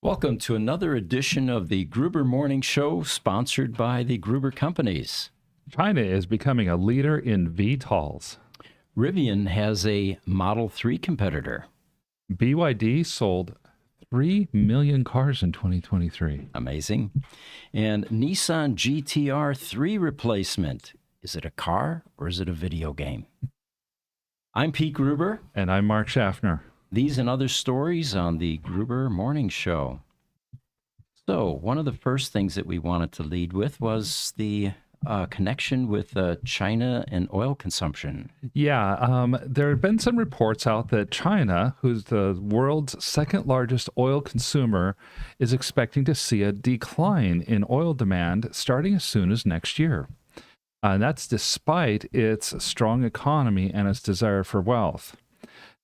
Welcome to another edition of the Gruber Morning Show, sponsored by the Gruber Companies. China is becoming a leader in VTOLs. Rivian has a Model 3 competitor. BYD sold 3 million cars in 2023. Amazing. And Nissan GTR 3 Replacement. Is it a car or is it a video game? I'm Pete Gruber. And I'm Mark Schaffner. These and other stories on the Gruber Morning Show. So one of the first things that we wanted to lead with was the connection with China and oil consumption. Yeah, there have been some reports out that China, who's the world's second largest oil consumer, is expecting to see a decline in oil demand starting as soon as next year. And that's despite its strong economy and its desire for wealth.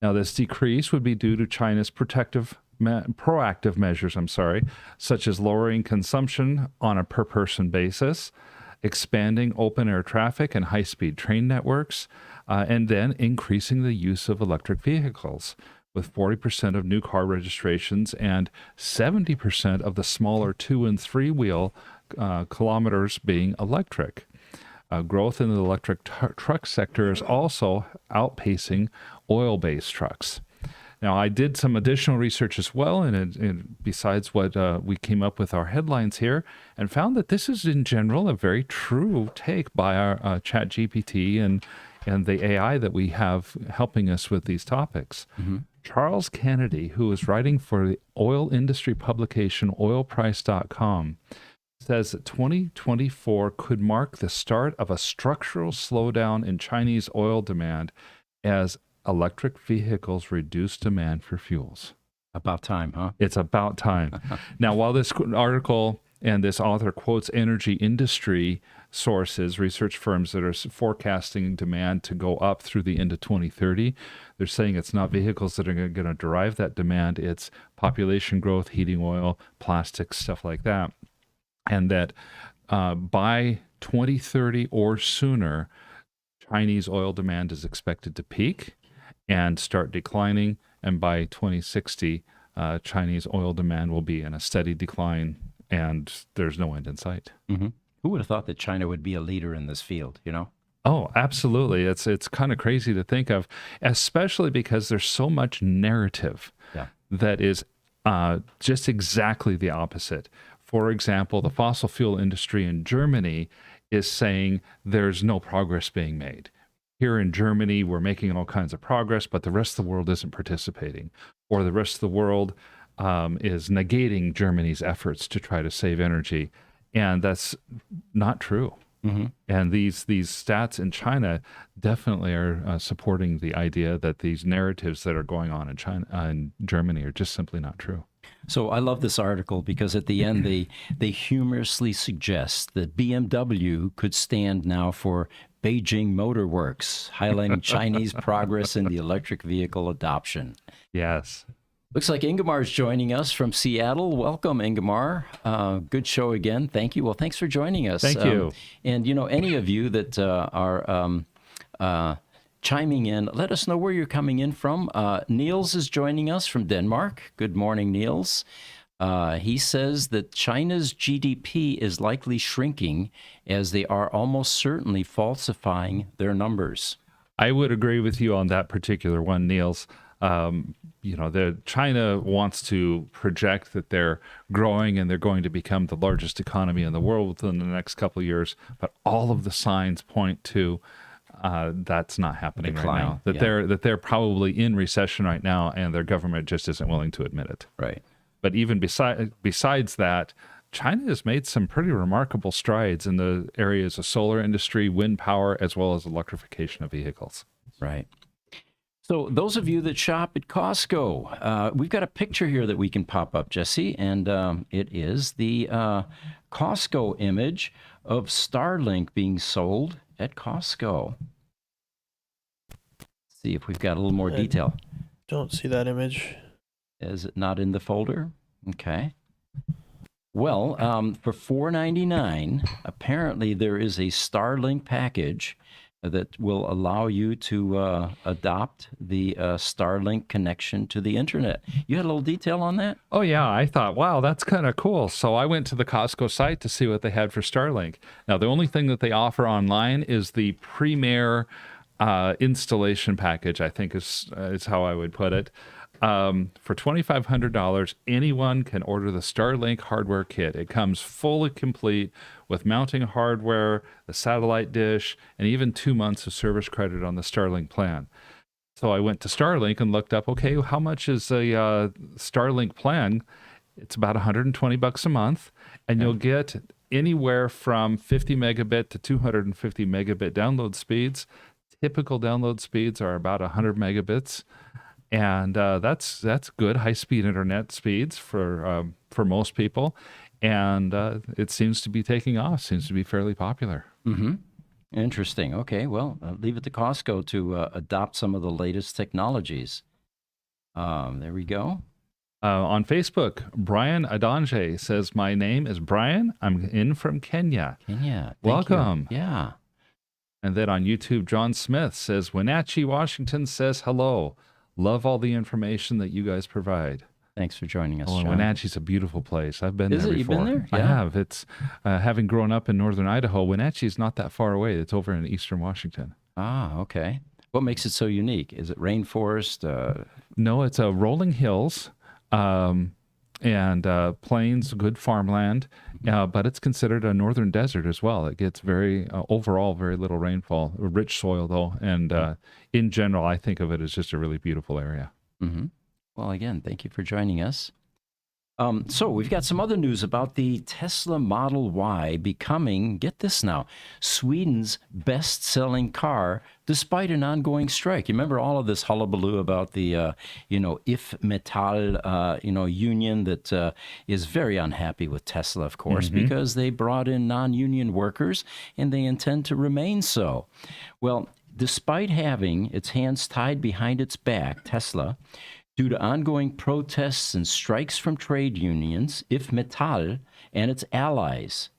Now, this decrease would be due to China's proactive measures, such as lowering consumption on a per-person basis, expanding open-air traffic and high-speed train networks, and then increasing the use of electric vehicles, with 40% of new car registrations and 70% of the smaller 2- and 3-wheel kilometers being electric. Growth in the electric truck sector is also outpacing oil-based trucks. Now, I did some additional research as well, and besides what we came up with our headlines here, and found that this is in general a very true take by our ChatGPT and the AI that we have helping us with these topics. Mm-hmm. Charles Kennedy, who is writing for the oil industry publication oilprice.com, says that 2024 could mark the start of a structural slowdown in Chinese oil demand as electric vehicles reduce demand for fuels. About time, huh? It's about time. Now, while this article and this author quotes energy industry sources, research firms that are forecasting demand to go up through the end of 2030, they're saying it's not vehicles that are going to drive that demand. It's population growth, heating oil, plastics, stuff like that. And that by 2030 or sooner, Chinese oil demand is expected to peak and start declining. And by 2060, Chinese oil demand will be in a steady decline, and there's no end in sight. Mm-hmm. Who would have thought that China would be a leader in this field, you know? Oh, absolutely. It's kind of crazy to think of, especially because there's so much narrative that is just exactly the opposite. For example, the fossil fuel industry in Germany is saying there's no progress being made. Here in Germany, we're making all kinds of progress, but the rest of the world isn't participating. Or the rest of the world is negating Germany's efforts to try to save energy. And that's not true. Mm-hmm. And these stats in China definitely are supporting the idea that these narratives that are going on in China and Germany are just simply not true. So I love this article because at the end they humorously suggest that BMW could stand now for Beijing Motor Works, highlighting Chinese progress in the electric vehicle adoption. Yes. Looks like Ingemar's joining us from Seattle. Welcome, Ingemar. Good show again. Thank you. Well, thanks for joining us. Thank you. And, you know, any of you that are chiming in, let us know where you're coming in from. Niels is joining us from Denmark. Good morning, Niels. He says that China's GDP is likely shrinking as they are almost certainly falsifying their numbers. I would agree with you on that particular one, Niels. China wants to project that they're growing and they're going to become the largest economy in the world within the next couple of years, but all of the signs point to that's not happening right now. That they're probably in recession right now, and their government just isn't willing to admit it. Right. But even besides that, China has made some pretty remarkable strides in the areas of solar industry, wind power, as well as electrification of vehicles. Right. So those of you that shop at Costco, we've got a picture here that we can pop up, Jesse, and it is the Costco image of Starlink being sold at Costco. Let's see if we've got a little more detail. Don't see that image. Is it not in the folder? Okay. Well, for $4.99, apparently there is a Starlink package that will allow you to adopt the Starlink connection to the internet. You had a little detail on that? Oh, yeah. I thought, wow, that's kind of cool. So I went to the Costco site to see what they had for Starlink. Now, the only thing that they offer online is the Premier installation package, I think is how I would put it. For $2,500, anyone can order the Starlink hardware kit. It comes fully complete with mounting hardware, the satellite dish, and even 2 months of service credit on the Starlink plan. So I went to Starlink and looked up, okay, how much is a Starlink plan? It's about $120 a month, and you'll get anywhere from 50 megabit to 250 megabit download speeds. Typical download speeds are about 100 megabits. And that's good high-speed internet speeds for most people, and it seems to be taking off. Seems to be fairly popular. Mm-hmm. Interesting. Okay, well, leave it to Costco to adopt some of the latest technologies. There we go. On Facebook, Brian Adanje says, "My name is Brian. I'm in from Kenya. Kenya, Welcome." Yeah. And then on YouTube, John Smith says, "Wenatchee, Washington says hello. Love all the information that you guys provide." Thanks for joining us, Oh, John. Wenatchee's a beautiful place. I've been Is there it? You've before. been there? I Yeah. have. It's having grown up in northern Idaho. Wenatchee's not that far away. It's over in eastern Washington. Ah, okay. What makes it so unique? Is it rainforest? No, it's rolling hills and plains, good farmland, but it's considered a northern desert as well. It gets overall very little rainfall, rich soil though, and in general, I think of it as just a really beautiful area. Mm-hmm. Well, again, thank you for joining us. So we've got some other news about the Tesla Model Y becoming, get this now, Sweden's best-selling car despite an ongoing strike. You remember all of this hullabaloo about the, If Metall, union that is very unhappy with Tesla, of course, because they brought in non-union workers and they intend to remain so. Well, despite having its hands tied behind its back, Tesla, due to ongoing protests and strikes from trade unions, If Metall and its allies,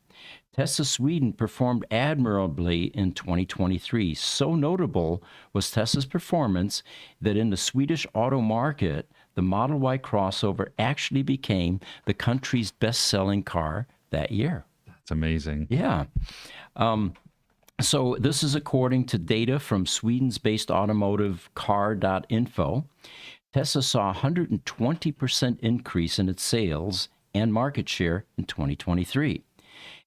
Tesla Sweden performed admirably in 2023. So notable was Tesla's performance that in the Swedish auto market, the Model Y crossover actually became the country's best-selling car that year. That's amazing. Yeah. So this is according to data from Sweden-based automotive car.info. Tesla saw a 120% increase in its sales and market share in 2023.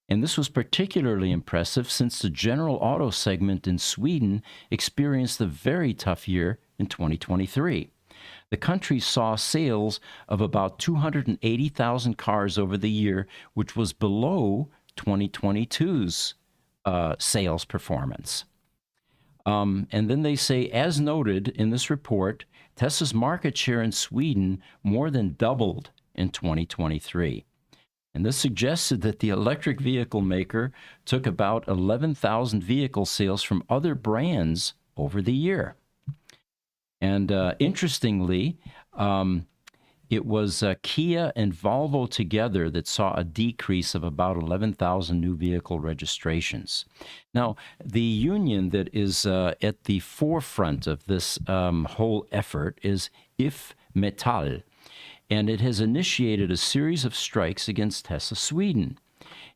And this was particularly impressive since the general auto segment in Sweden experienced a very tough year in 2023. The country saw sales of about 280,000 cars over the year, which was below 2022's sales performance. And then they say, as noted in this report, Tesla's market share in Sweden more than doubled in 2023. And this suggested that the electric vehicle maker took about 11,000 vehicle sales from other brands over the year. And interestingly, it was Kia and Volvo together that saw a decrease of about 11,000 new vehicle registrations. Now, the union that is at the forefront of this whole effort is If Metall, and it has initiated a series of strikes against Tesla Sweden.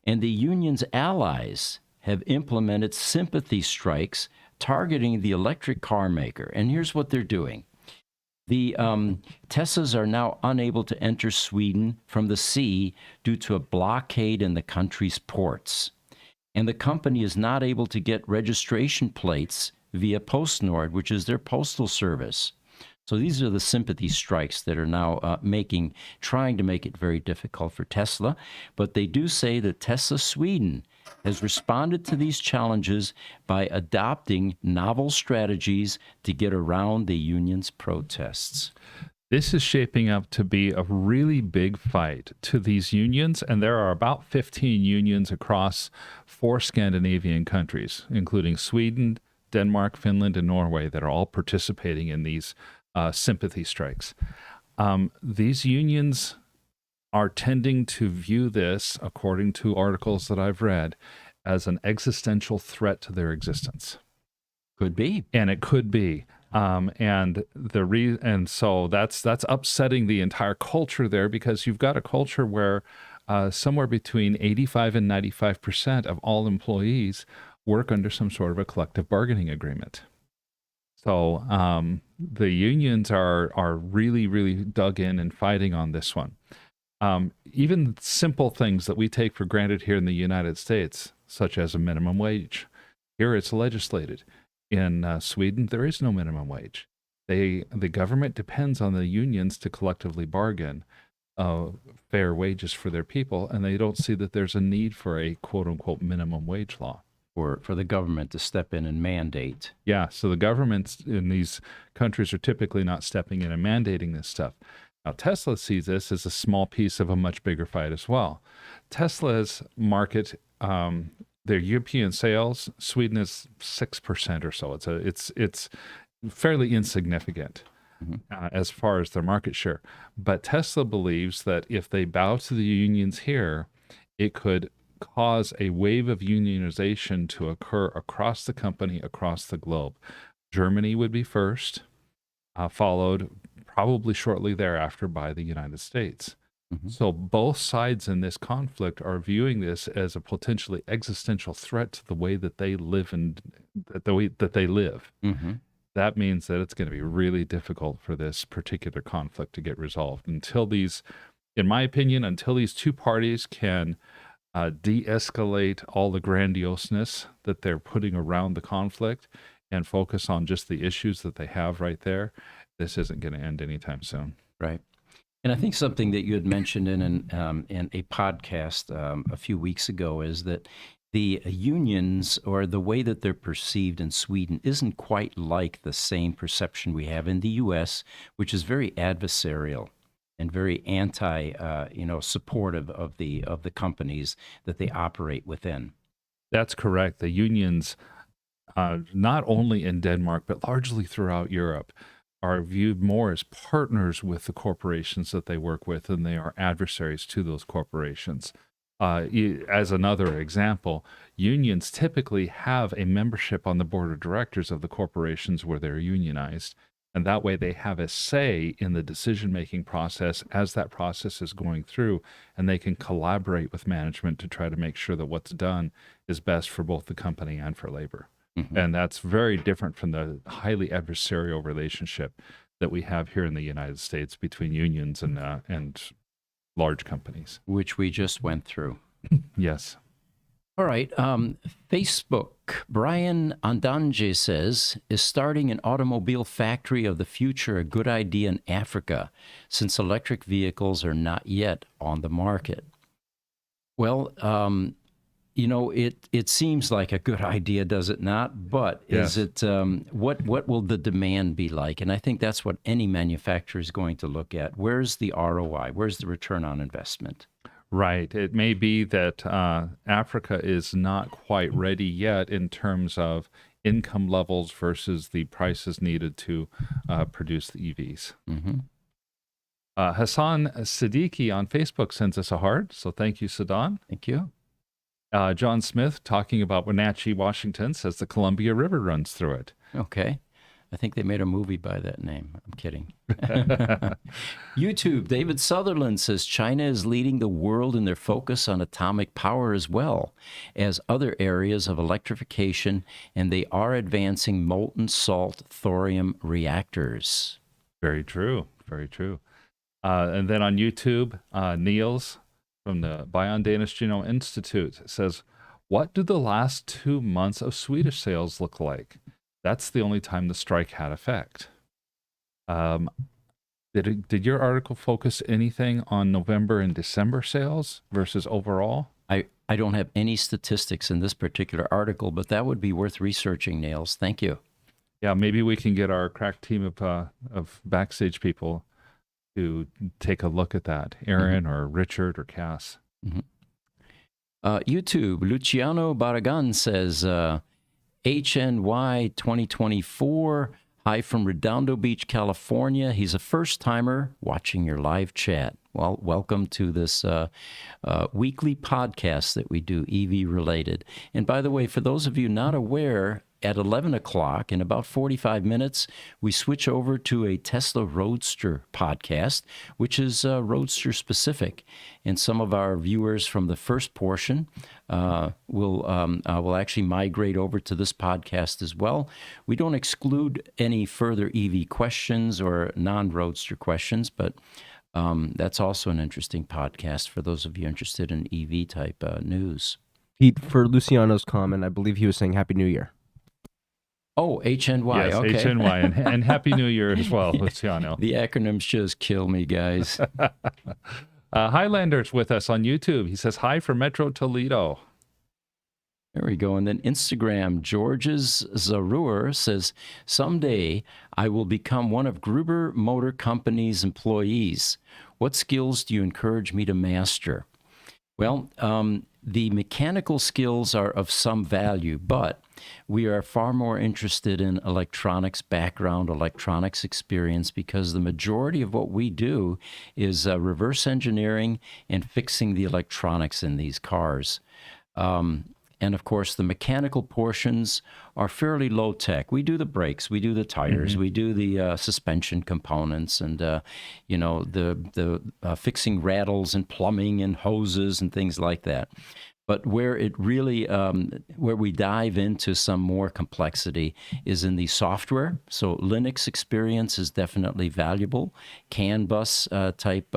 And the union's allies have implemented sympathy strikes targeting the electric car maker. And here's what they're doing. The Teslas are now unable to enter Sweden from the sea due to a blockade in the country's ports. And the company is not able to get registration plates via PostNord, which is their postal service. So these are the sympathy strikes that are now trying to make it very difficult for Tesla. But they do say that Tesla Sweden has responded to these challenges by adopting novel strategies to get around the union's protests. This is shaping up to be a really big fight to these unions, and there are about 15 unions across 4 Scandinavian countries, including Sweden, Denmark, Finland, and Norway, that are all participating in these sympathy strikes. These unions are tending to view this, according to articles that I've read, as an existential threat to their existence. Could be. And it could be. And so that's upsetting the entire culture there, because you've got a culture where somewhere between 85 and 95% of all employees work under some sort of a collective bargaining agreement. So the unions are really, really dug in and fighting on this one. Even simple things that we take for granted here in the United States, such as a minimum wage. Here it's legislated. In Sweden, there is no minimum wage. The government depends on the unions to collectively bargain fair wages for their people, and they don't see that there's a need for a quote-unquote minimum wage law. For the government to step in and mandate. Yeah, so the governments in these countries are typically not stepping in and mandating this stuff. Now, Tesla sees this as a small piece of a much bigger fight as well. Tesla's market, their European sales, Sweden is 6% or so. It's fairly insignificant as far as their market share. But Tesla believes that if they bow to the unions here, it could cause a wave of unionization to occur across the company, across the globe. Germany would be first, followed probably shortly thereafter by the United States. So both sides in this conflict are viewing this as a potentially existential threat to the way that they live and the way that they live. That means that it's going to be really difficult for this particular conflict to get resolved until these, in my opinion, until these two parties can de-escalate all the grandioseness that they're putting around the conflict and focus on just the issues that they have right there. This isn't going to end anytime soon. Right. And I think something that you had mentioned in a podcast a few weeks ago is that the unions, or the way that they're perceived in Sweden, isn't quite like the same perception we have in the U.S., which is very adversarial and very supportive of the companies that they operate within. That's correct. The unions, not only in Denmark, but largely throughout Europe, are viewed more as partners with the corporations that they work with than they are adversaries to those corporations. As another example, unions typically have a membership on the board of directors of the corporations where they're unionized, and that way they have a say in the decision-making process as that process is going through, and they can collaborate with management to try to make sure that what's done is best for both the company and for labor. And that's very different from the highly adversarial relationship that we have here in the United States between unions and large companies. Which we just went through. Yes. All right. Facebook, Brian Andange says, is starting an automobile factory of the future a good idea in Africa, since electric vehicles are not yet on the market? Well, it seems like a good idea, does it not? But Yes. is it what will the demand be like? And I think that's what any manufacturer is going to look at. Where's the ROI? Where's the return on investment? Right. It may be that Africa is not quite ready yet in terms of income levels versus the prices needed to produce the EVs. Hassan Siddiqui on Facebook sends us a heart, so thank you, Sadan. Thank you. John Smith, talking about Wenatchee, Washington, says the Columbia River runs through it. Okay. I think they made a movie by that name. I'm kidding. YouTube, David Sutherland says China is leading the world in their focus on atomic power as well as other areas of electrification, and they are advancing molten salt thorium reactors. Very true. Very true. And then on YouTube, Niels from the Bion Danish Genome Institute says, what do the last 2 months of Swedish sales look like? That's the only time the strike had effect. Did your article focus anything on November and December sales versus overall? I don't have any statistics in this particular article, but that would be worth researching, Nails. Thank you. Yeah, maybe we can get our crack team of backstage people to take a look at that. Aaron or Richard or Cass. YouTube, Luciano Barragan says, HNY 2024, hi from Redondo Beach, California. He's a first-timer watching your live chat. Well, welcome to this weekly podcast that we do, EV-related. And by the way, for those of you not aware, at 11 o'clock, in about 45 minutes, we switch over to a Tesla Roadster podcast, which is Roadster specific. And some of our viewers from the first portion will actually migrate over to this podcast as well. We don't exclude any further EV questions or non-Roadster questions, but that's also an interesting podcast for those of you interested in EV type news. Pete, for Luciano's comment, I believe he was saying Happy New Year. Oh, HNY. Yes, okay. HNY, and Happy New Year as well, Luciano. The acronyms just kill me, guys. Highlander's with us on YouTube. He says, hi from Metro Toledo. There we go. And then Instagram, George's Zarur says, someday I will become one of Gruber Motor Company's employees. What skills do you encourage me to master? Well, the mechanical skills are of some value, but we are far more interested in electronics background, electronics experience, because the majority of what we do is reverse engineering and fixing the electronics in these cars. And of course, the mechanical portions are fairly low tech. We do the brakes, we do the tires, we do the suspension components, and the fixing rattles and plumbing and hoses and things like that. But where it really, where we dive into some more complexity is in the software. So Linux experience is definitely valuable. CAN bus type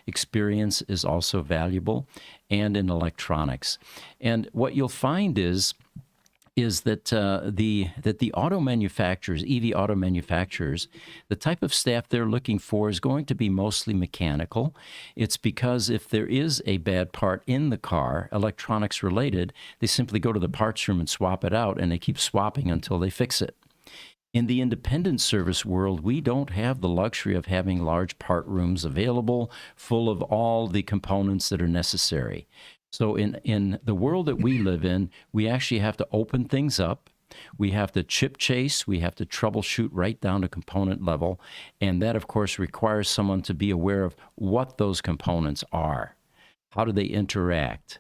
experience is also valuable, and in electronics. And what you'll find is that the auto manufacturers, EV auto manufacturers, the type of staff they're looking for is going to be mostly mechanical. It's because if there is a bad part in the car, electronics related, they simply go to the parts room and swap it out, and they keep swapping until they fix it. In the independent service world, we don't have the luxury of having large part rooms available full of all the components that are necessary. So in the world that we live in, we actually have to open things up. We have to chip chase. We have to troubleshoot right down to component level. And that, of course, requires someone to be aware of what those components are. How do they interact?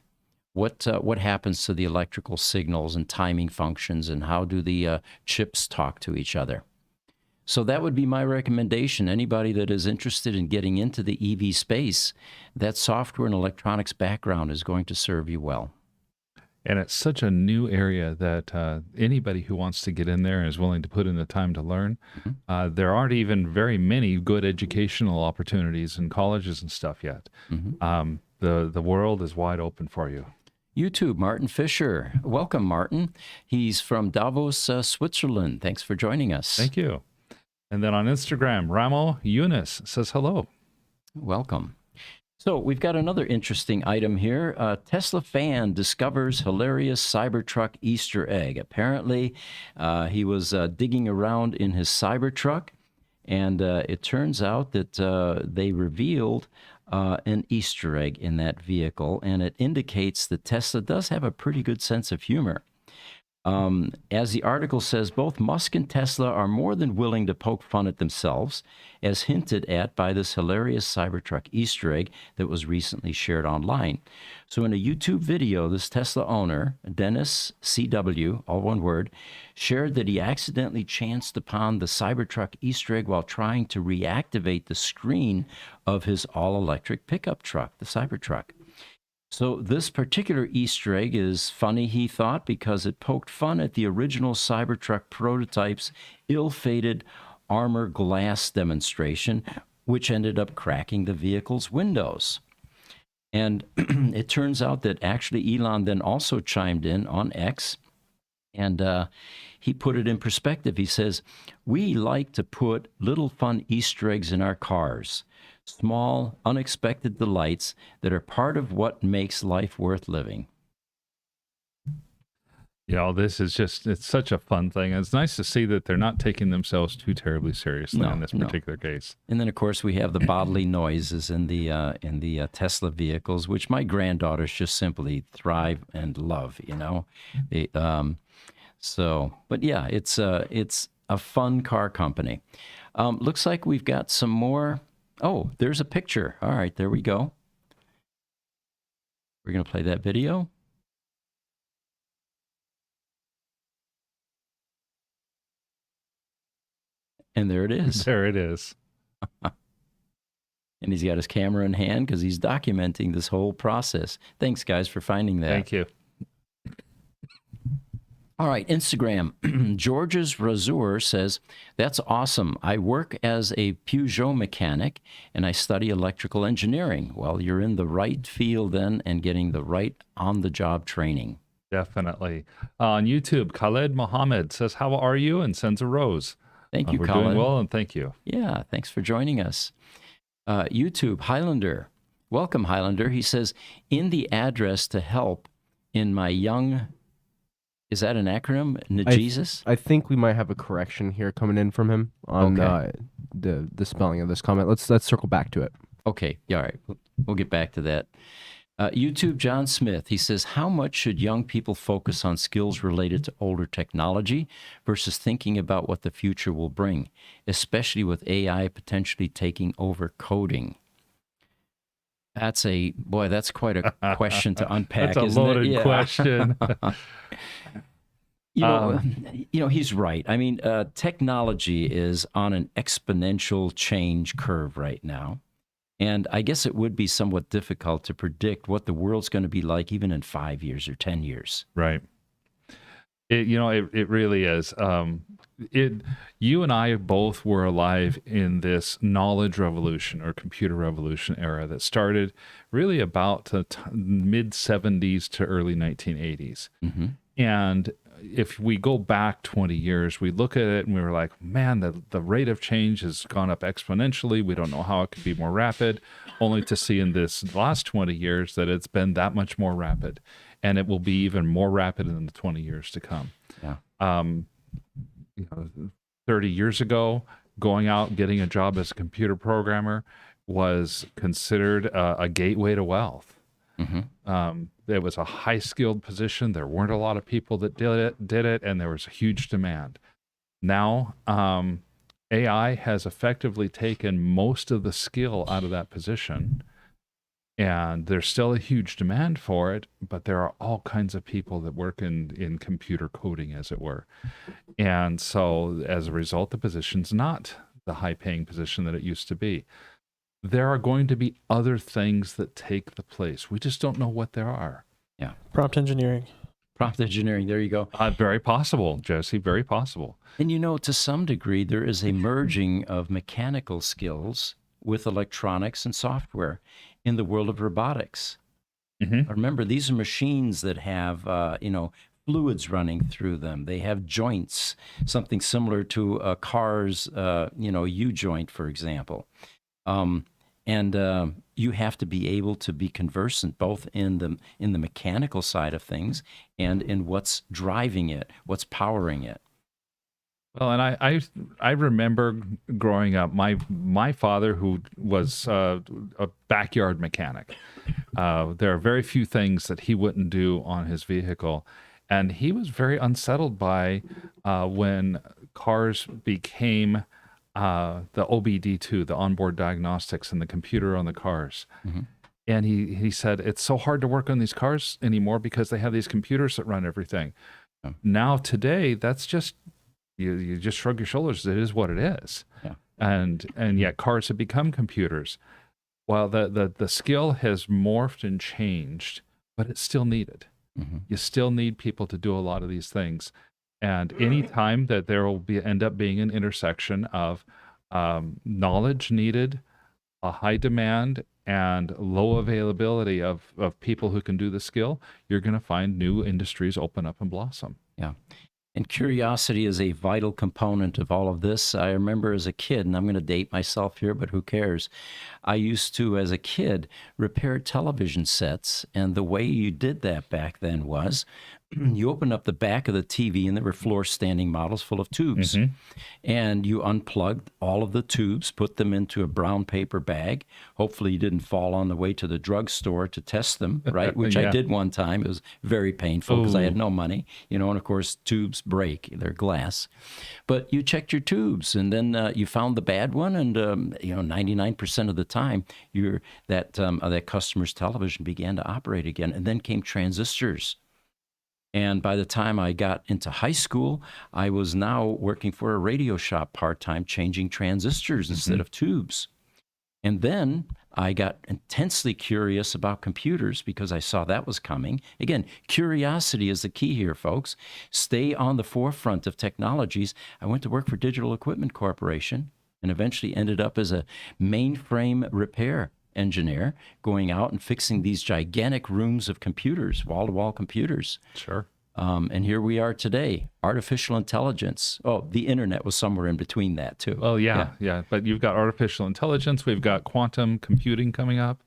What happens to the electrical signals and timing functions, and how do the chips talk to each other? So that would be my recommendation. Anybody that is interested in getting into the EV space, that software and electronics background is going to serve you well. And it's such a new area that anybody who wants to get in there and is willing to put in the time to learn, there aren't even very many good educational opportunities in colleges and stuff yet. The world is wide open for you. YouTube, Martin Fisher. Welcome, Martin. He's from Davos, Switzerland. Thanks for joining us. Thank you. And then on Instagram, Ramo Yunus says hello. Welcome. So we've got another interesting item here. Tesla fan discovers hilarious Cybertruck Easter egg. Apparently, he was digging around in his Cybertruck, and it turns out that they revealed an Easter egg in that vehicle, and it indicates that Tesla does have a pretty good sense of humor. As the article says, both Musk and Tesla are more than willing to poke fun at themselves, as hinted at by this hilarious Cybertruck Easter egg that was recently shared online. So in a YouTube video, this Tesla owner, Dennis CW, all one word, shared that he accidentally chanced upon the Cybertruck Easter egg while trying to reactivate the screen of his all-electric pickup truck, the Cybertruck. So this particular Easter egg is funny, he thought, because it poked fun at the original Cybertruck prototype's ill-fated armor glass demonstration, which ended up cracking the vehicle's windows. And it turns out that actually Elon then also chimed in on X, and he put it in perspective. He says, "We like to put little fun Easter eggs in our cars. Small, unexpected delights that are part of what makes life worth living." You know, this is just, it's such a fun thing. It's nice to see that they're not taking themselves too terribly seriously in this particular case. And then, of course, we have the bodily noises in the Tesla vehicles, which my granddaughters just simply thrive and love, you know. But yeah, it's a fun car company. Looks like we've got some more. Oh, there's a picture. All right, there we go. We're going to play that video. And there it is. There it is. And he's got his camera in hand because he's documenting this whole process. Thanks, guys, for finding that. Thank you. All right, Instagram. George's Razur says, that's awesome. I work as a Peugeot mechanic and I study electrical engineering. Well, you're in the right field then and getting the right on-the-job training. Definitely. On YouTube, Khaled Mohammed says, how are you? And sends a rose. Thank you, We're Colin. doing well, and thank you. Yeah, thanks for joining us. YouTube, Highlander. Welcome, Highlander. He says, in the address to help in my young, is that an acronym? Jesus? I think we might have a correction here coming in from him on the spelling of this comment. Let's circle back to it. Okay, yeah, all right. We'll get back to that. YouTube, John Smith. He says, how much should young people focus on skills related to older technology versus thinking about what the future will bring, especially with AI potentially taking over coding? That's quite a question to unpack. That's a isn't loaded it? Yeah. question. He's right. I mean, technology is on an exponential change curve right now. And I guess it would be somewhat difficult to predict what the world's going to be like even in 5 years or 10 years. Right. It really is. You and I both were alive in this knowledge revolution or computer revolution era that started really about the mid 70s to early 1980s. Mm-hmm. And if we go back 20 years, we look at it and we were like, man, the rate of change has gone up exponentially. We don't know how it could be more rapid, only to see in this last 20 years that it's been that much more rapid. And it will be even more rapid in the 20 years to come. Yeah. 30 years ago, going out, getting a job as a computer programmer was considered a gateway to wealth. Mm-hmm. It was a high-skilled position. There weren't a lot of people that did it, and there was a huge demand. Now, AI has effectively taken most of the skill out of that position, and there's still a huge demand for it, but there are all kinds of people that work in computer coding, as it were. And so, as a result, the position's not the high-paying position that it used to be. There are going to be other things that take the place. We just don't know what there are. Yeah. Prompt engineering. Prompt engineering. There you go. Very possible, Jesse, very possible. And to some degree, there is a merging of mechanical skills with electronics and software in the world of robotics. Mm-hmm. Remember, these are machines that have, fluids running through them. They have joints, something similar to a car's, U-joint, for example. And you have to be able to be conversant both in the mechanical side of things and in what's driving it, what's powering it. Well, and I remember growing up, my father, who was a backyard mechanic, there are very few things that he wouldn't do on his vehicle. And he was very unsettled by when cars became the OBD2, the onboard diagnostics, and the computer on the cars. Mm-hmm. And he said, it's so hard to work on these cars anymore because they have these computers that run everything. Yeah. Now, today, that's just, you just shrug your shoulders. It is what it is. Yeah. And yet cars have become computers. While the skill has morphed and changed, but it's still needed. Mm-hmm. You still need people to do a lot of these things. And any time that there will end up being an intersection of knowledge needed, a high demand, and low availability of people who can do the skill, you're going to find new industries open up and blossom. Yeah. And curiosity is a vital component of all of this. I remember as a kid, and I'm going to date myself here, but who cares? I used to, as a kid, repair television sets. And the way you did that back then was you opened up the back of the TV and there were floor standing models full of tubes. Mm-hmm. And you unplugged all of the tubes, put them into a brown paper bag. Hopefully you didn't fall on the way to the drugstore to test them, right? Which Yeah. I did one time. It was very painful because I had Ooh. no money, and of course tubes break, they're glass. But you checked your tubes and then you found the bad one, and 99% of the time that customer's television began to operate again. And then came transistors. And by the time I got into high school, I was now working for a radio shop part-time, changing transistors instead of tubes. And then I got intensely curious about computers because I saw that was coming. Again, curiosity is the key here, folks. Stay on the forefront of technologies. I went to work for Digital Equipment Corporation and eventually ended up as a mainframe repair engineer, going out and fixing these gigantic rooms of computers, wall-to-wall computers. Sure. And here we are today, artificial intelligence. Oh, the internet was somewhere in between that too. Well, yeah. But you've got artificial intelligence. We've got quantum computing coming up.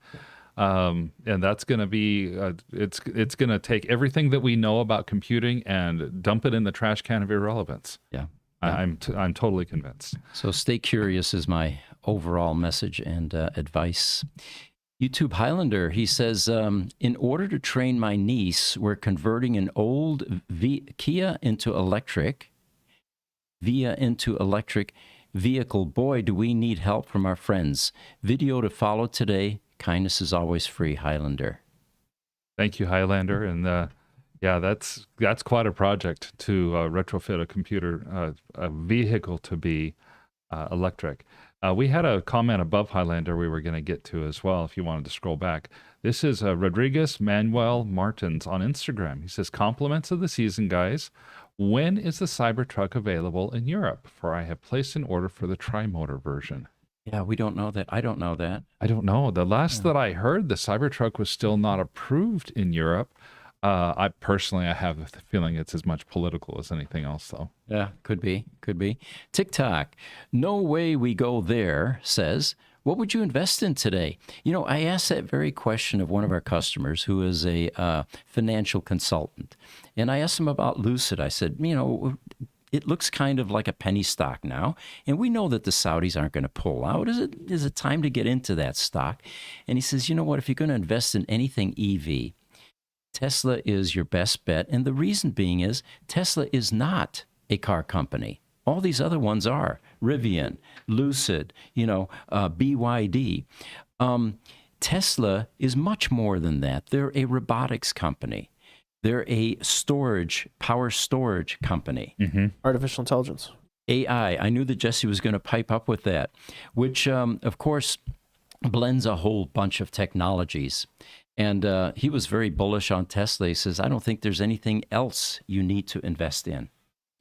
And that's going to be, it's going to take everything that we know about computing and dump it in the trash can of irrelevance. Yeah. I'm totally convinced. So stay curious is my overall message and advice. YouTube Highlander, he says, in order to train my niece, we're converting an old Kia into electric vehicle. Boy, do we need help from our friends. Video to follow today. Kindness is always free, Highlander. Thank you, Highlander. And yeah, that's quite a project to retrofit a vehicle to be electric. We had a comment above Highlander we were going to get to as well if you wanted to scroll back. This is Rodriguez Manuel Martins on Instagram. He says, compliments of the season, guys. When is the Cybertruck available in Europe? For I have placed an order for the tri-motor version. Yeah, we don't know that. I don't know that. I don't know. The last that I heard, the Cybertruck was still not approved in Europe. I have the feeling it's as much political as anything else, though. Yeah, could be. TikTok, no way we go there, says, what would you invest in today? You know, I asked that very question of one of our customers who is a financial consultant. And I asked him about Lucid. I said, you know, it looks kind of like a penny stock now. And we know that the Saudis aren't going to pull out. Is it time to get into that stock? And he says, you know what, if you're going to invest in anything EV, Tesla is your best bet. And the reason being is Tesla is not a car company. All these other ones are. Rivian, Lucid, BYD. Tesla is much more than that. They're a robotics company. They're a power storage company. Artificial intelligence. AI. I knew that Jesse was going to pipe up with that, which, of course, blends a whole bunch of technologies. And he was very bullish on Tesla. He says, I don't think there's anything else you need to invest in.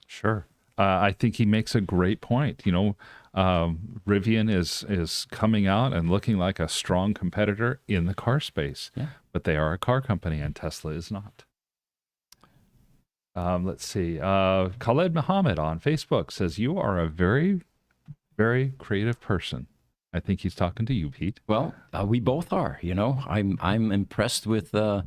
Sure. I think he makes a great point. Rivian is coming out and looking like a strong competitor in the car space. Yeah. But they are a car company and Tesla is not. Let's see. Khaled Muhammad on Facebook says, you are a very, very creative person. I think he's talking to you, Pete. Well, we both are. I'm impressed with the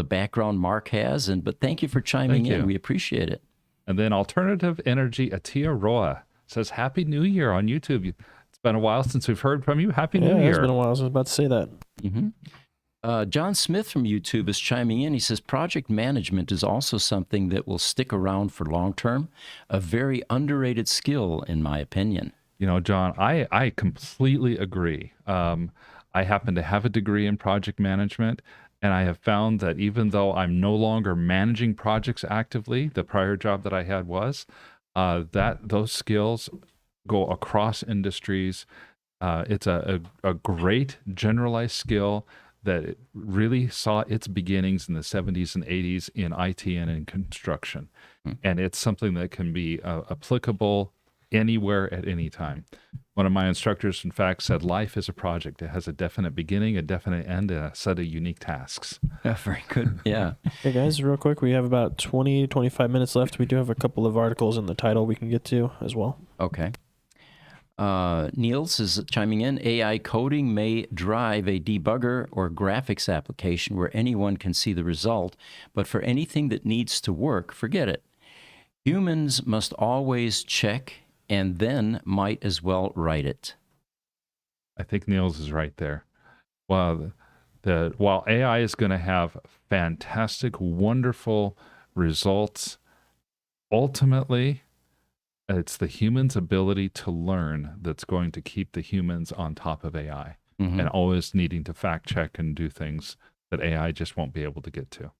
background Mark has, but thank you for chiming in. We appreciate it. And then Alternative Energy Atia Roa says, Happy New Year on YouTube. It's been a while since we've heard from you. Happy New Year. It's been a while. I was about to say that. John Smith from YouTube is chiming in. He says, project management is also something that will stick around for long term, a very underrated skill, in my opinion. John, I completely agree. I happen to have a degree in project management, and I have found that even though I'm no longer managing projects actively, the prior job that I had was, that those skills go across industries. It's a great generalized skill that really saw its beginnings in the 70s and 80s in IT and in construction. And it's something that can be applicable anywhere at any time. One of my instructors, in fact, said life is a project. It has a definite beginning, a definite end, and a set of unique tasks. Very good. Yeah. Hey, guys, real quick, we have about 25 minutes left. We do have a couple of articles in the title we can get to as well. Okay. Niels is chiming in. AI coding may drive a debugger or graphics application where anyone can see the result, but for anything that needs to work, forget it. Humans must always check and then might as well write it. I think Niels is right there. Well, while AI is going to have fantastic, wonderful results, ultimately, it's the human's ability to learn that's going to keep the humans on top of AI and always needing to fact check and do things that AI just won't be able to get to.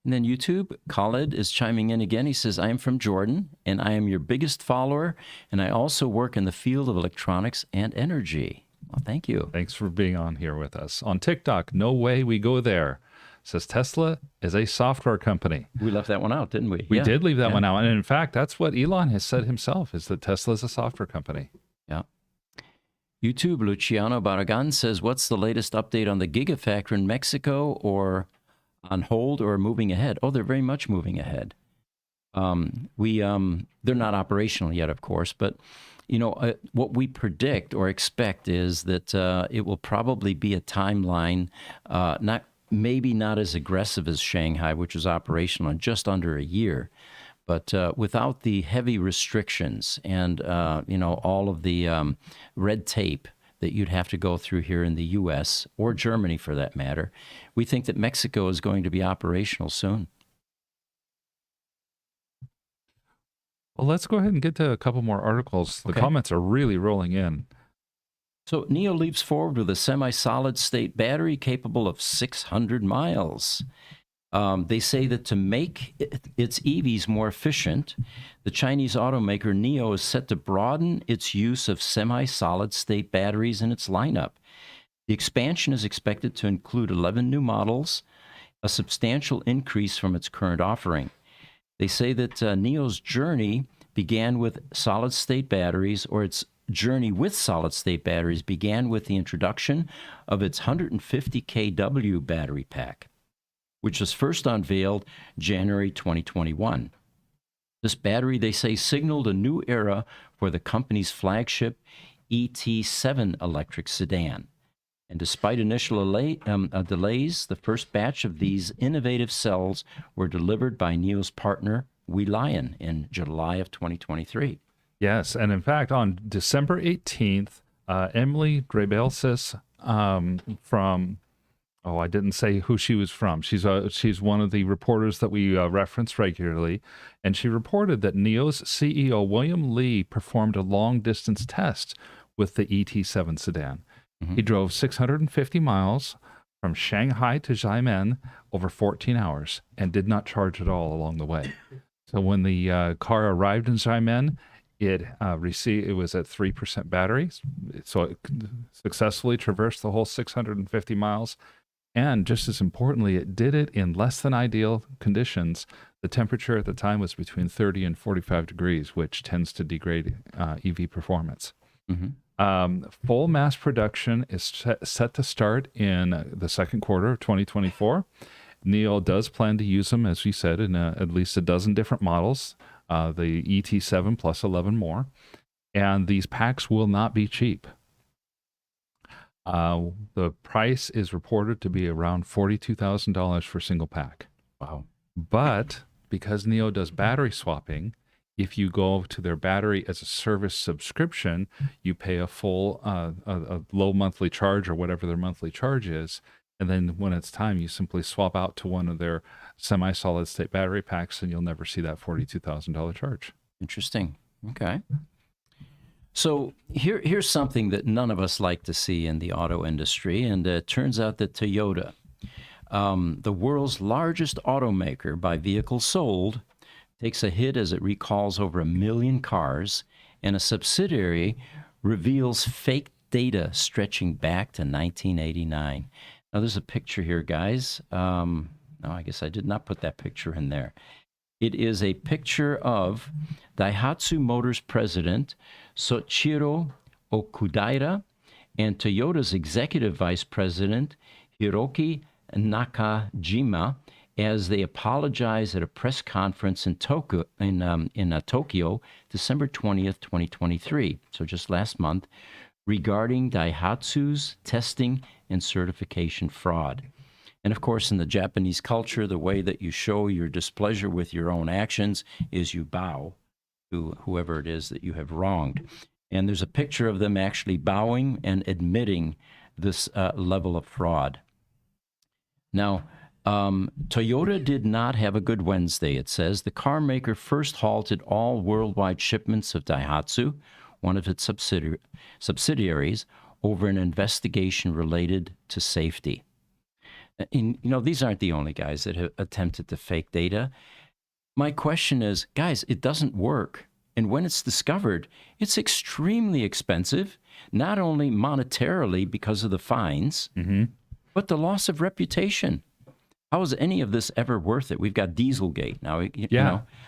And then YouTube, Khaled is chiming in again. He says, I am from Jordan, and I am your biggest follower, and I also work in the field of electronics and energy. Well, thank you. Thanks for being on here with us. On TikTok, no way we go there. Says Tesla is a software company. We left that one out, didn't we? We did leave that one out. And in fact, that's what Elon has said himself, is that Tesla is a software company. Yeah. YouTube, Luciano Barragan says, what's the latest update on the Gigafactory in Mexico, or on hold or moving ahead? Oh, they're very much moving ahead. They're not operational yet, of course, but what we predict or expect is that it will probably be a timeline, maybe not as aggressive as Shanghai, which is operational in just under a year, but without the heavy restrictions and all of the red tape that you'd have to go through here in the U.S. or Germany, for that matter. We think that Mexico is going to be operational soon. Well, let's go ahead and get to a couple more articles. The comments are really rolling in. So NIO leaps forward with a semi-solid state battery capable of 600 miles. They say that to make its EVs more efficient, the Chinese automaker NIO is set to broaden its use of semi-solid state batteries in its lineup. The expansion is expected to include 11 new models, a substantial increase from its current offering. They say that NIO's journey began with solid-state batteries, or its journey with solid-state batteries began with the introduction of its 150 kW battery pack, which was first unveiled January 2021. This battery, they say, signaled a new era for the company's flagship ET7 electric sedan. And despite initial delays, the first batch of these innovative cells were delivered by NIO's partner, Lion, in July of 2023. Yes, and in fact, on December 18th, Emily Drabelsis from... Oh, I didn't say who she was from. She's one of the reporters that we reference regularly, and she reported that NIO's CEO William Li performed a long-distance test with the ET7 sedan. He drove 650 miles from Shanghai to Xiamen over 14 hours and did not charge at all along the way. So when the car arrived in Xiamen, it was at 3% battery, so it successfully traversed the whole 650 miles. And just as importantly, it did it in less than ideal conditions. The temperature at the time was between 30 and 45 degrees, which tends to degrade EV performance. Full mass production is set to start in the second quarter of 2024. NIO does plan to use them, as we said, in at least a dozen different models, the ET7 plus 11 more. And these packs will not be cheap. The price is reported to be around $42,000 for a single pack. Wow. But because NIO does battery swapping, if you go to their battery as a service subscription, you pay a full, a low monthly charge or whatever their monthly charge is. And then when it's time, you simply swap out to one of their semi-solid state battery packs and you'll never see that $42,000 charge. Interesting. Okay. So here's something that none of us like to see in the auto industry, and it turns out that Toyota, the world's largest automaker by vehicles sold, takes a hit as it recalls over 1 million cars, and a subsidiary reveals fake data stretching back to 1989. Now, there's a picture here, guys. No, I guess I did not put that picture in there. It is a picture of Daihatsu Motors president Soichiro Okudaira and Toyota's executive vice president Hiroki Nakajima as they apologize at a press conference in Tokyo, December 20th, 2023, so just last month, regarding Daihatsu's testing and certification fraud. And of course, in the Japanese culture, the way that you show your displeasure with your own actions is you bow to whoever it is that you have wronged. And there's a picture of them actually bowing and admitting this level of fraud. Now, Toyota did not have a good Wednesday, it says. The car maker first halted all worldwide shipments of Daihatsu, one of its subsidiaries, over an investigation related to safety. And, these aren't the only guys that have attempted to fake data. My question is, guys, it doesn't work. And when it's discovered, it's extremely expensive, not only monetarily because of the fines, but the loss of reputation. How is any of this ever worth it? We've got Dieselgate now.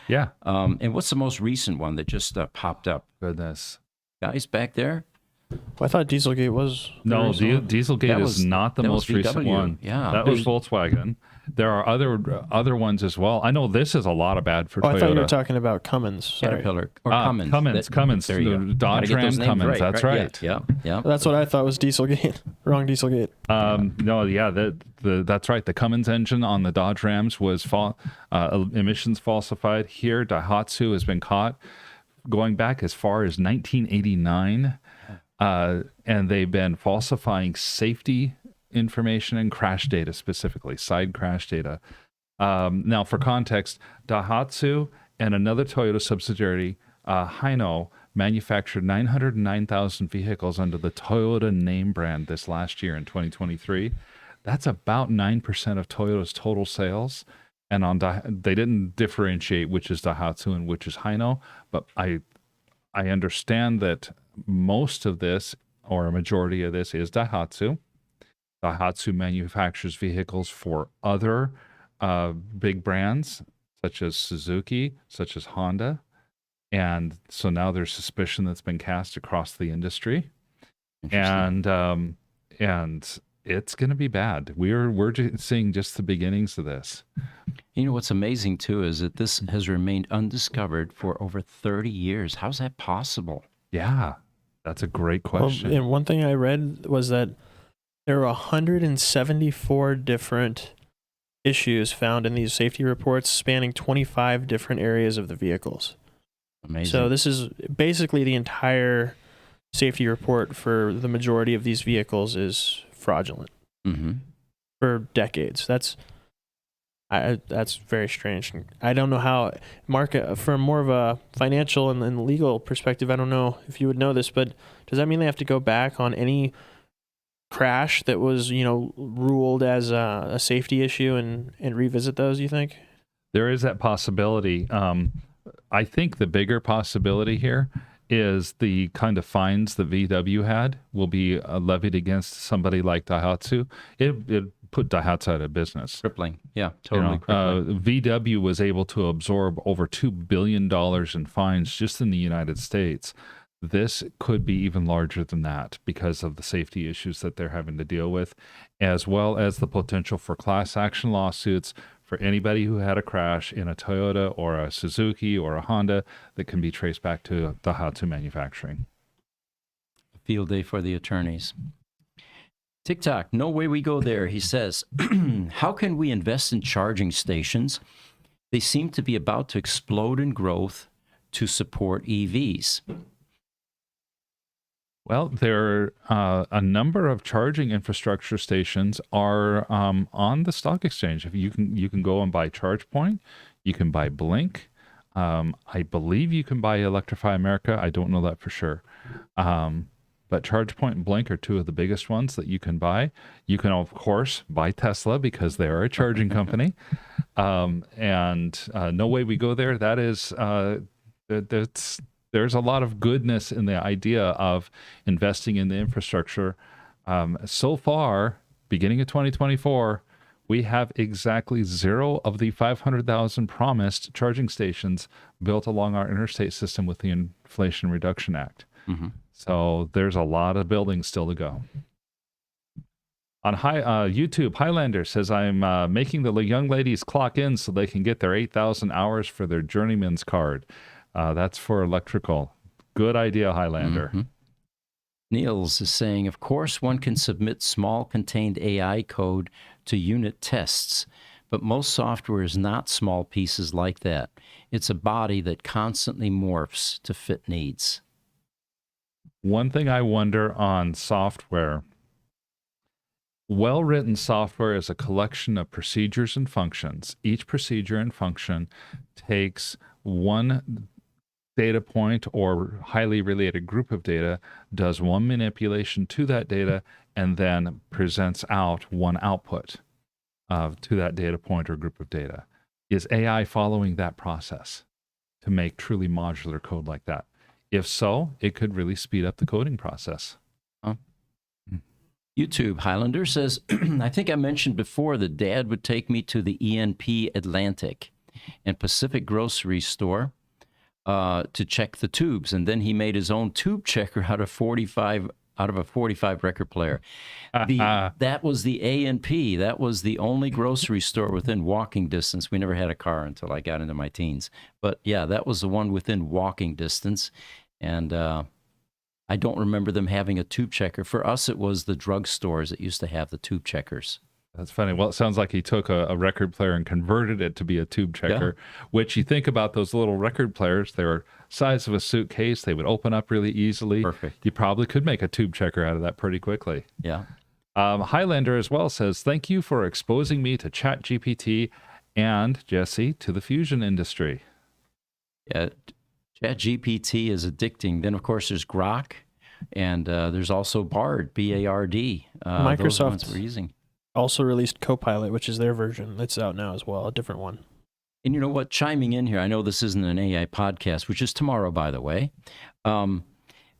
Yeah. And what's the most recent one that just popped up? Goodness. Guys back there? Well, I thought Dieselgate was. No, Dieselgate That is was- not the that most was recent VW. one. Yeah. That was Volkswagen. There are other ones as well. I know this is a lot of bad for Oh, Toyota. I thought you were talking about Cummins. Sorry. Caterpillar or Cummins. Cummins. There you go. Dodge Gotta get Ram those names Cummins. That's right. Yeah. That's what I thought was Dieselgate. Wrong Dieselgate. No, yeah, that's right. The Cummins engine on the Dodge Rams was emissions falsified. Here, Daihatsu has been caught going back as far as 1989, and they've been falsifying safety information and crash data, specifically side crash data. Now, for context, Daihatsu and another Toyota subsidiary, Hino, manufactured 909,000 vehicles under the Toyota name brand this last year in 2023. That's about 9% of Toyota's total sales. And they didn't differentiate which is Daihatsu and which is Hino, but I understand that most of this, or a majority of this, is Daihatsu. Daihatsu manufactures vehicles for other big brands, such as Suzuki, such as Honda. And so now there's suspicion that's been cast across the industry. And it's going to be bad. We're seeing just the beginnings of this. What's amazing, too, is that this has remained undiscovered for over 30 years. How's that possible? Yeah, that's a great question. Well, and one thing I read was that there were 174 different issues found in these safety reports spanning 25 different areas of the vehicles. Amazing. So this is basically the entire safety report for the majority of these vehicles is fraudulent for decades. That's very strange. I don't know how, Mark, from more of a financial and legal perspective, I don't know if you would know this, but does that mean they have to go back on any crash that was, ruled as a safety issue and revisit those, you think? There is that possibility. I think the bigger possibility here is the kind of fines the VW had will be levied against somebody like Daihatsu. It put Daihatsu out of business. Crippling. Yeah, totally crippling. VW was able to absorb over $2 billion in fines just in the United States. This could be even larger than that because of the safety issues that they're having to deal with, as well as the potential for class action lawsuits for anybody who had a crash in a Toyota or a Suzuki or a Honda that can be traced back to Daihatsu manufacturing. Field day for the attorneys. TikTok, no way we go there, he says. How can we invest in charging stations? They seem to be about to explode in growth to support EVs. Well, there are a number of charging infrastructure stations are on the stock exchange. If you can go and buy ChargePoint, you can buy Blink. I believe you can buy Electrify America. I don't know that for sure. But ChargePoint and Blink are two of the biggest ones that you can buy. You can, of course, buy Tesla because they are a charging company. And no way we go there. That is, there's a lot of goodness in the idea of investing in the infrastructure. So far, beginning of 2024, we have exactly 0 of the 500,000 promised charging stations built along our interstate system with the Inflation Reduction Act. So there's a lot of buildings still to go. On YouTube, Highlander says, I'm making the young ladies clock in so they can get their 8,000 hours for their journeyman's card. That's for electrical. Good idea, Highlander. Niels is saying, of course, one can submit small contained AI code to unit tests, but most software is not small pieces like that. It's a body that constantly morphs to fit needs. One thing I wonder on software, well-written software is a collection of procedures and functions. Each procedure and function takes one data point or highly related group of data, does one manipulation to that data, and then presents out one output. to that data point or group of data. Is AI following that process to make truly modular code like that? If so, it could really speed up the coding process. YouTube Highlander says, I think I mentioned before that Dad would take me to the ENP Atlantic and Pacific grocery store to check the tubes, and then he made his own tube checker out of a 45 record player. That was the A&P. That was the only grocery store within walking distance. We never had a car until I got into my teens. But yeah, that was the one within walking distance. And I don't remember them having a tube checker. For us, it was the drugstores that used to have the tube checkers. That's funny. Well, it sounds like he took a record player and converted it to be a tube checker, which you think about those little record players, they were size of a suitcase. They would open up really easily. Perfect. You probably could make a tube checker out of that pretty quickly. Yeah. Highlander as well says, thank you for exposing me to ChatGPT and, Jesse, to the fusion industry. Yeah, ChatGPT is addicting. Then, of course, there's Grok, and there's also Bard, B-A-R-D. Those Microsoft ones we're using. Also released Copilot, which is their version. It's out now as well, a different one. And you know what? Chiming in here, I know this isn't an AI podcast, which is tomorrow, by the way.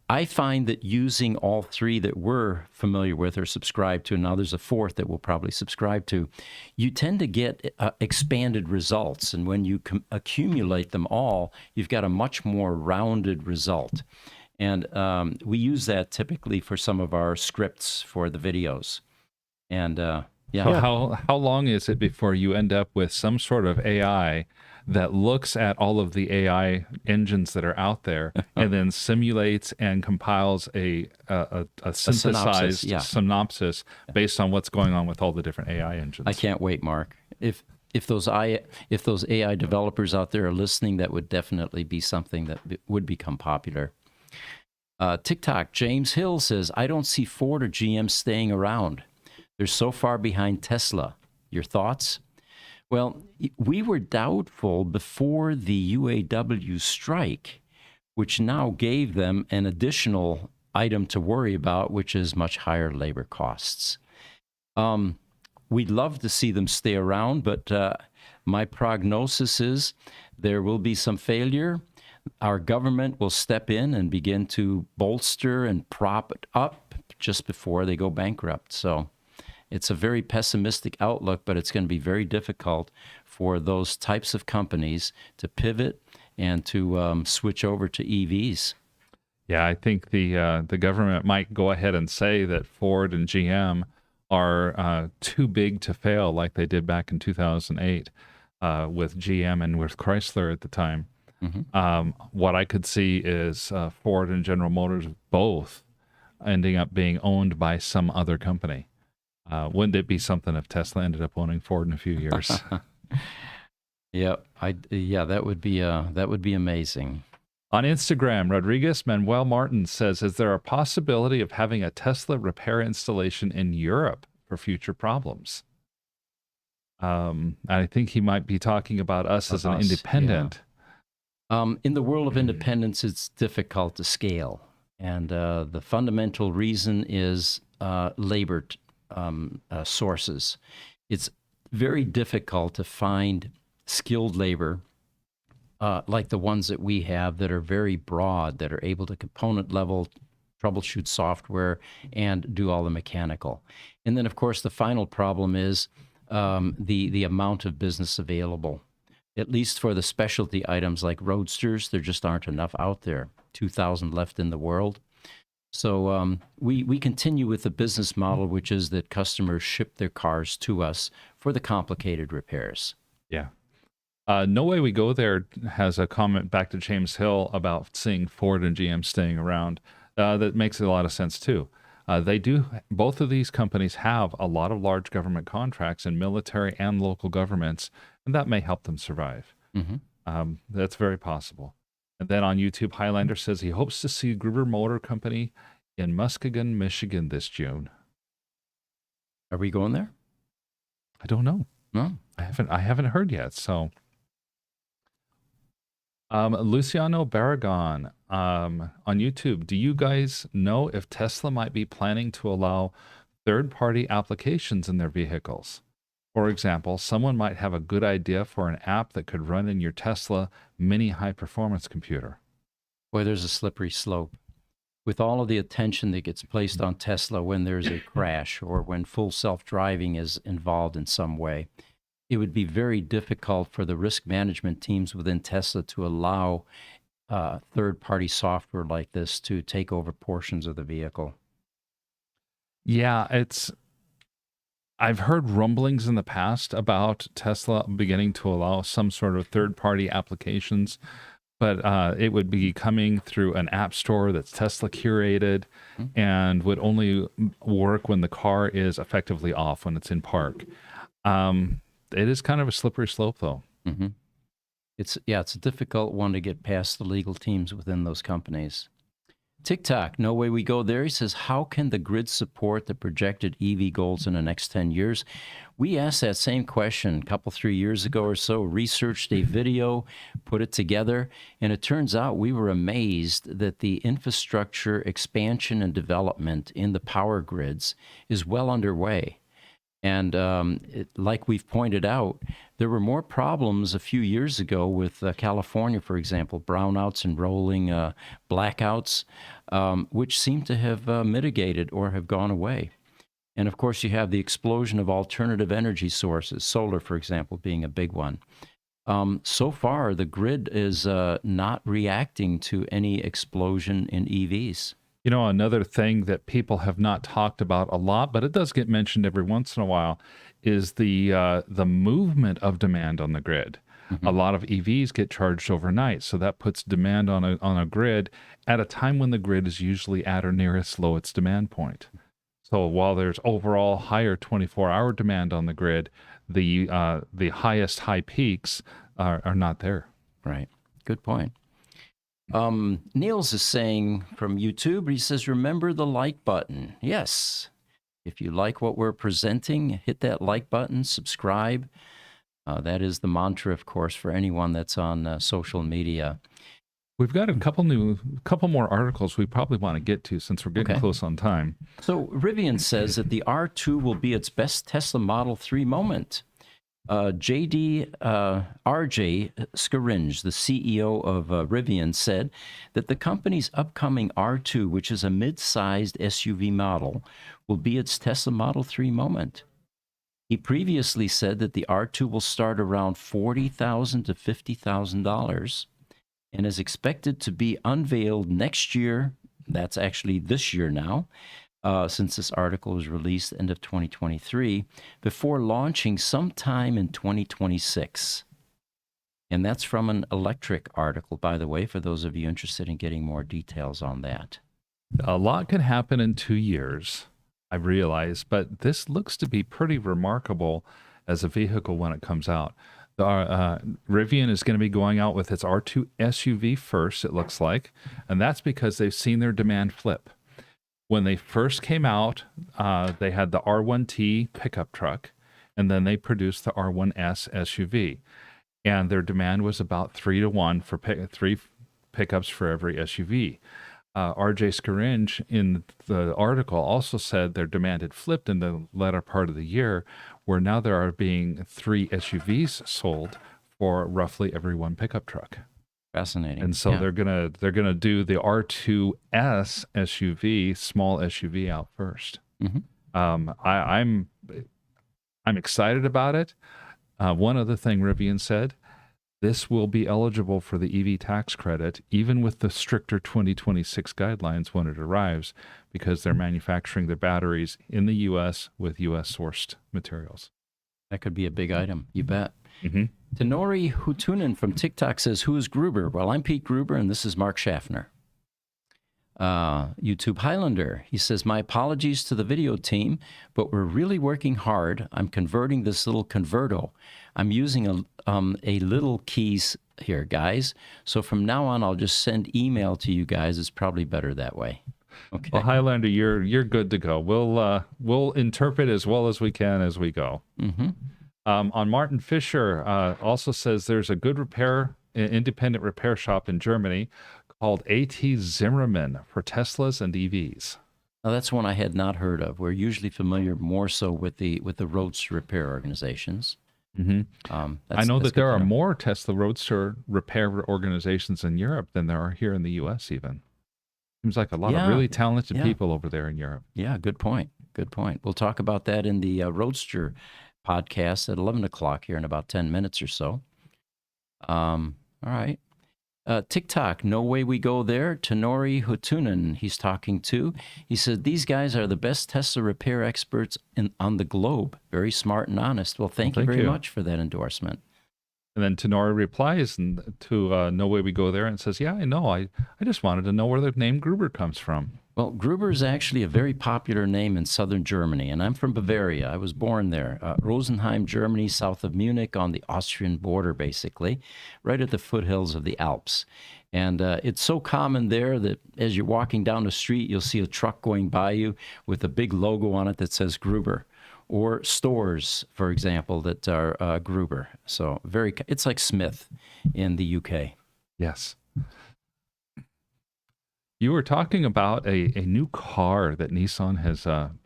I find that using all three that we're familiar with or subscribe to, and now there's a fourth that we'll probably subscribe to, you tend to get expanded results. And when you accumulate them all, you've got a much more rounded result. And we use that typically for some of our scripts for the videos. And So how long is it before you end up with some sort of AI that looks at all of the AI engines that are out there and then simulates and compiles a synthesized synopsis based on what's going on with all the different AI engines? I can't wait, Mark. If those AI developers out there are listening, that would definitely be something that would become popular. TikTok James Hill says, I don't see Ford or GM staying around. They're so far behind Tesla. Your thoughts? Well, we were doubtful before the UAW strike, which now gave them an additional item to worry about, which is much higher labor costs. We'd love to see them stay around, but my prognosis is there will be some failure. Our government will step in and begin to bolster and prop it up just before they go bankrupt. So it's a very pessimistic outlook, but it's going to be very difficult for those types of companies to pivot and to switch over to EVs. Yeah, I think the government might go ahead and say that Ford and GM are too big to fail, like they did back in 2008 with GM and with Chrysler at the time. Mm-hmm. What I could see is Ford and General Motors both ending up being owned by some other company. Wouldn't it be something if Tesla ended up owning Ford in a few years? Yeah, that would be amazing. On Instagram, Rodriguez Manuel Martin says, is there a possibility of having a Tesla repair installation in Europe for future problems? I think he might be talking about us as an independent. Yeah. In the world of independence, it's difficult to scale. And the fundamental reason is labor sources. It's very difficult to find skilled labor like the ones that we have that are very broad, that are able to component level troubleshoot software and do all the mechanical. And then, of course, the final problem is the amount of business available. At least for the specialty items like roadsters, there just aren't enough out there. 2,000 left in the world. So we continue with the business model, which is that customers ship their cars to us for the complicated repairs. Yeah. No Way We Go There has a comment back to James Hill about seeing Ford and GM staying around. That makes a lot of sense too. Both of these companies have a lot of large government contracts in military and local governments, and that may help them survive. Mm-hmm. That's very possible. And then on YouTube, Highlander says he hopes to see Gruber Motor Company in Muskegon, Michigan this June. Are we going there? I don't know. No, I haven't heard yet. So, Luciano Barragon on YouTube, do you guys know if Tesla might be planning to allow third-party applications in their vehicles? For example, someone might have a good idea for an app that could run in your Tesla mini high-performance computer. Boy, there's a slippery slope. With all of the attention that gets placed on Tesla when there's a crash or when full self-driving is involved in some way, it would be very difficult for the risk management teams within Tesla to allow third-party software like this to take over portions of the vehicle. Yeah, I've heard rumblings in the past about Tesla beginning to allow some sort of third-party applications, but it would be coming through an app store that's Tesla curated and would only work when the car is effectively off, when it's in park. It is kind of a slippery slope, though. Mm-hmm. It's a difficult one to get past the legal teams within those companies. TikTok, no way we go there. He says, how can the grid support the projected EV goals in the next 10 years? We asked that same question a couple, 3 years ago or so, researched a video, put it together, and it turns out we were amazed that the infrastructure expansion and development in the power grids is well underway. And like we've pointed out, there were more problems a few years ago with California, for example, brownouts and rolling blackouts, which seem to have mitigated or have gone away. And of course, you have the explosion of alternative energy sources, solar, for example, being a big one. So far, the grid is not reacting to any explosion in EVs. You know, another thing that people have not talked about a lot, but it does get mentioned every once in a while, is the movement of demand on the grid. A lot of EVs get charged overnight, so that puts demand on a grid at a time when the grid is usually at or near its lowest demand point. So while there's overall higher 24-hour demand on the grid, the highest high peaks are not there. Right. Good point. Niels is saying from YouTube, he says, remember the like button. Yes. If you like what we're presenting, hit that like button, subscribe. That is the mantra, of course, for anyone that's on social media. We've got a couple more articles we probably want to get to since we're getting close on time. So Rivian says that the R2 will be its best Tesla Model 3 moment. RJ Scaringe, the CEO of Rivian, said that the company's upcoming R2, which is a mid-sized SUV model, will be its Tesla Model 3 moment. He previously said that the R2 will start around $40,000 to $50,000 and is expected to be unveiled next year. That's actually this year now. Since this article was released end of 2023, before launching sometime in 2026. And that's from an electric article, by the way, for those of you interested in getting more details on that. A lot can happen in 2 years, I realize, but this looks to be pretty remarkable as a vehicle when it comes out. Rivian is going to be going out with its R2 SUV first, it looks like, and that's because they've seen their demand flip. When they first came out, they had the R1T pickup truck, and then they produced the R1S SUV. And their demand was about 3 to 1 for three pickups for every SUV. RJ Scaringe in the article also said their demand had flipped in the latter part of the year, where now there are being 3 SUVs sold for roughly every 1 pickup truck. Fascinating. And so they're gonna do the R2S SUV, small SUV, out first. I'm excited about it. One other thing Rivian said, this will be eligible for the EV tax credit, even with the stricter 2026 guidelines when it arrives, because they're manufacturing their batteries in the U.S. with U.S. sourced materials. That could be a big item. You bet. Tenori Hutunen from TikTok says, who is Gruber? Well, I'm Pete Gruber, and this is Mark Schaffner. YouTube Highlander, he says, my apologies to the video team, but we're really working hard. I'm converting this little converto. I'm using a little keys here, guys. So from now on, I'll just send email to you guys. It's probably better that way. Okay. Well, Highlander, you're good to go. We'll interpret as well as we can as we go. On Martin Fisher, also says there's a good independent repair shop in Germany called AT Zimmermann for Teslas and EVs. Now, that's one I had not heard of. We're usually familiar more so with the roadster repair organizations. Mm-hmm. I know that's that there good are to know. more Tesla Roadster repair organizations in Europe than there are here in the U.S. even. Seems like a lot of Yeah, really talented yeah. people over there in Europe. Yeah, good point. Good point. We'll talk about that in the Roadster podcast at 11 o'clock here in about 10 minutes or so. All right. TikTok, no way we go there. Tenori Hutunen, he's talking to. He said, these guys are the best Tesla repair experts on the globe. Very smart and honest. Well, thank you thank very you. much for that endorsement. And then Tenori replies to No Way We Go There and says, yeah, I know. I just wanted to know where the name Gruber comes from. Well, Gruber is actually a very popular name in southern Germany, and I'm from Bavaria. I was born there, Rosenheim, Germany, south of Munich, on the Austrian border, basically, right at the foothills of the Alps. And it's so common there that as you're walking down the street, you'll see a truck going by you with a big logo on it that says Gruber, or stores, for example, that are Gruber. So it's like Smith in the UK. Yes. You were talking about a new car that Nissan has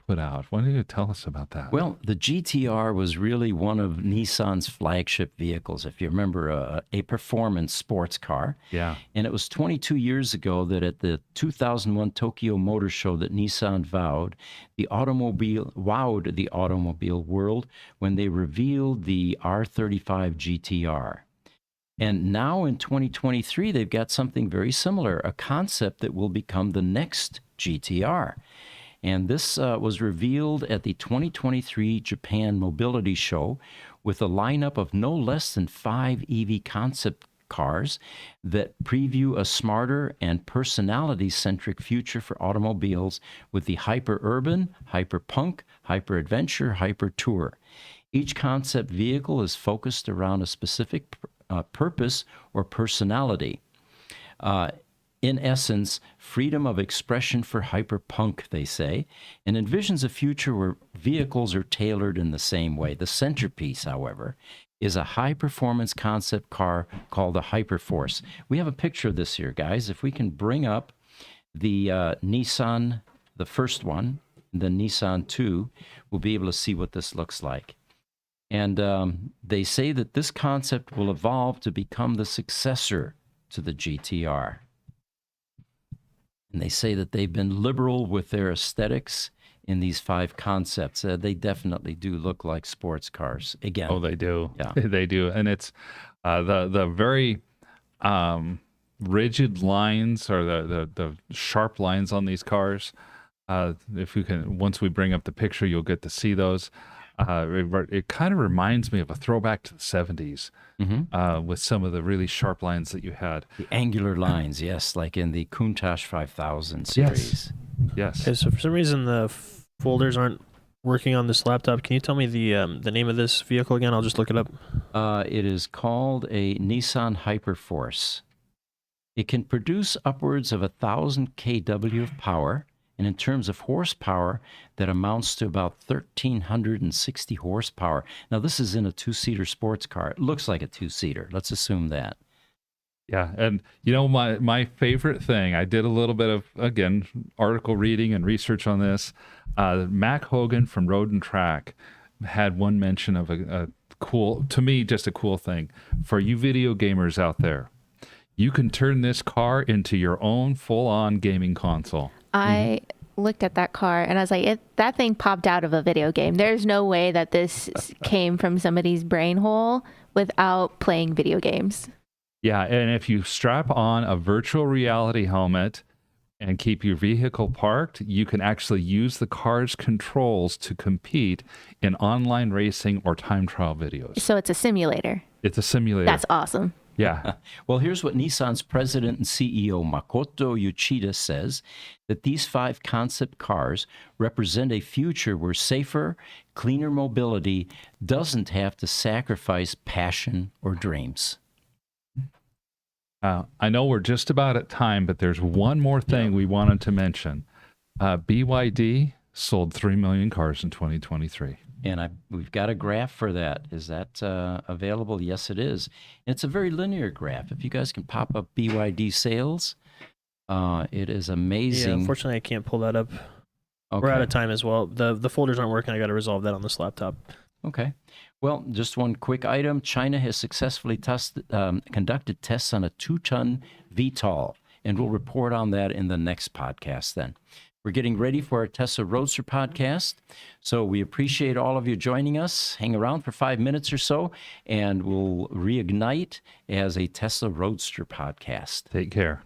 put out. Why don't you tell us about that? Well, the GTR was really one of Nissan's flagship vehicles, if you remember, a performance sports car. Yeah. And it was 22 years ago that at the 2001 Tokyo Motor Show that Nissan wowed the automobile world when they revealed the R35 GTR. And now in 2023, they've got something very similar, a concept that will become the next GTR. And this was revealed at the 2023 Japan Mobility Show with a lineup of no less than 5 EV concept cars that preview a smarter and personality-centric future for automobiles with the hyper-urban, hyper-punk, hyper-adventure, hyper-tour. Each concept vehicle is focused around a specific purpose or personality. In essence, freedom of expression for hyperpunk, they say, and envisions a future where vehicles are tailored in the same way. The centerpiece, however, is a high-performance concept car called the Hyperforce. We have a picture of this here, guys. If we can bring up the Nissan, the first one, the Nissan 2, we'll be able to see what this looks like. And they say that this concept will evolve to become the successor to the GTR. And they say that they've been liberal with their aesthetics in these 5 concepts. They definitely do look like sports cars. Again. Oh, they do. Yeah. They do. And it's the very rigid lines, or the sharp lines on these cars. If you can, once we bring up the picture, you'll get to see those. It kind of reminds me of a throwback to the 70s with some of the really sharp lines that you had. The angular lines, yes, like in the Countach 5000 series. Yes. Okay, so for some reason the folders aren't working on this laptop. Can you tell me the name of this vehicle again? I'll just look it up. It is called a Nissan Hyperforce. It can produce upwards of 1,000 kW of power, and in terms of horsepower, that amounts to about 1,360 horsepower. Now, this is in a 2-seater sports car. It looks like a 2-seater. Let's assume that. Yeah, and you know, my favorite thing, I did a little bit of, again, article reading and research on this. Mac Hogan from Road and Track had one mention of a cool, to me, just a cool thing. For you video gamers out there, you can turn this car into your own full-on gaming console. I looked at that car and I was like, that thing popped out of a video game. There's no way that this came from somebody's brain hole without playing video games. Yeah, and if you strap on a virtual reality helmet and keep your vehicle parked, you can actually use the car's controls to compete in online racing or time trial videos. So it's a simulator. It's a simulator. That's awesome. Yeah. Well, here's what Nissan's president and CEO Makoto Uchida says, that these 5 concept cars represent a future where safer, cleaner mobility doesn't have to sacrifice passion or dreams. I know we're just about at time, but there's one more thing we wanted to mention. BYD sold 3 million cars in 2023. And we've got a graph for that. Is that available? Yes, it is. And it's a very linear graph. If you guys can pop up BYD sales, it is amazing. Yeah, unfortunately, I can't pull that up. Okay. We're out of time as well. The folders aren't working. I got to resolve that on this laptop. Okay. Well, just one quick item. China has successfully conducted tests on a 2-ton VTOL, and we'll report on that in the next podcast then. We're getting ready for our Tesla Roadster podcast, so we appreciate all of you joining us. Hang around for 5 minutes or so, and we'll reignite as a Tesla Roadster podcast. Take care.